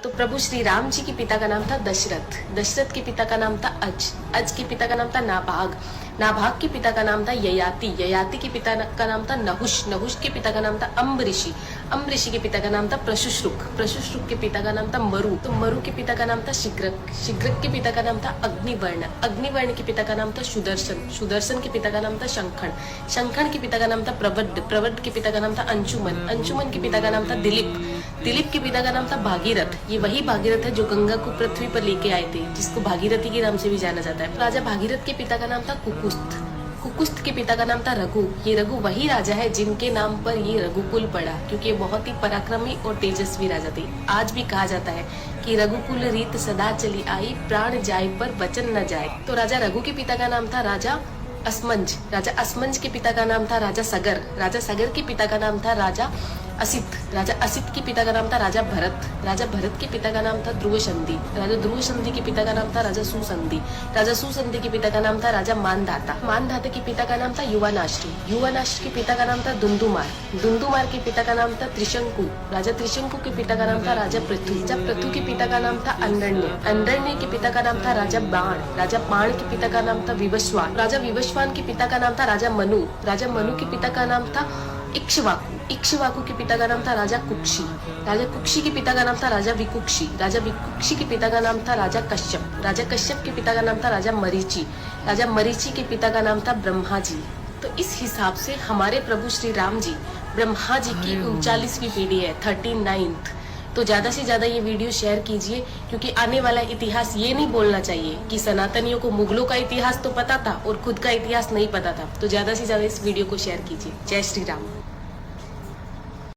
तो प्रभु श्री राम जी के पिता का नाम था दशरथ, दशरथ के पिता का नाम था अज, अज के पिता का नाम था नाभाग, नाभाग के पिता का नाम था ययाति, ययाति के पिता का नाम था नहुष, नहुष के पिता का नाम था अम्बऋषि, अम्बऋषि के पिता का नाम था प्रशुश्रुक, प्रशुश्रुक के पिता का नाम था मरु, तो मरु के पिता का नाम था शिग्रक, शिग्रक के पिता का नाम था अग्निवर्ण, अग्निवर्ण के पिता का नाम था सुदर्शन, सुदर्शन के पिता का नाम था शंखन, शंखन के पिता का नाम था प्रवड, प्रवड के पिता का नाम था अंशुमन, अंशुमन के पिता का नाम था दिलीप, दिलीप के पिता का नाम था भागीरथ, ये वही भागीरथ है जो गंगा को पृथ्वी पर लेके आए थे, जिसको भागीरथी के नाम से भी जाना जाता है। राजा भागीरथ के पिता का नाम था कुकुस्त, कुकुस्त के पिता का नाम था रघु, ये रघु वही राजा है जिनके नाम पर ये रघुकुल पड़ा, क्योंकि ये बहुत ही पराक्रमी और तेजस्वी राजा थे। आज भी कहा जाता है कि रघुकुल रीत सदा चली आई, प्राण जाए पर वचन न जाए। तो राजा रघु के पिता का नाम था राजा असमंज, राजा असमंज के पिता का नाम था राजा सगर, राजा सगर के पिता का नाम था राजा असित, राजा असित के पिता का नाम था राजा भरत, राजा भरत के पिता का नाम था ध्रुव संधि, राजा ध्रुव संधि के पिता का नाम था राजा सुसंधि, राजा सुसंधि के पिता का नाम था राजा मानधाता, मानधाता के पिता का नाम था युवानाश्री, युवानाश्री के पिता का नाम था दुंदुमार, दुंदुमार के पिता का नाम था त्रिशंकु, राजा त्रिशंकु के पिता का नाम था राजा पृथु, राजा पृथु के पिता का नाम था अंडरण्य, अंडरण्य के पिता का नाम था राजा बाण, राजा बाण के पिता का नाम था विवस्वान, राजा विवस्वान के पिता का नाम था राजा मनु, राजा मनु के पिता का नाम था इक्ष्वाकु, इक्ष्वाकु के पिता का नाम था राजा कुक्षी, राजा कुक्षी के पिता का नाम था राजा विकुक्षी, राजा विकुक्षी के पिता का नाम था राजा कश्यप, राजा कश्यप के पिता का नाम था राजा मरीचि, राजा मरीचि के पिता का नाम था ब्रह्मा जी। तो इस हिसाब से हमारे प्रभु श्री राम जी ब्रह्मा जी की 39वीं पीढ़ी है, 39th। तो ज्यादा से ज्यादा ये वीडियो शेयर कीजिए, क्योंकि आने वाला इतिहास ये नहीं बोलना चाहिए कि सनातनियों को मुगलों का इतिहास तो पता था और खुद का इतिहास नहीं पता था। तो ज्यादा से ज्यादा इस वीडियो को शेयर कीजिए। जय श्री राम।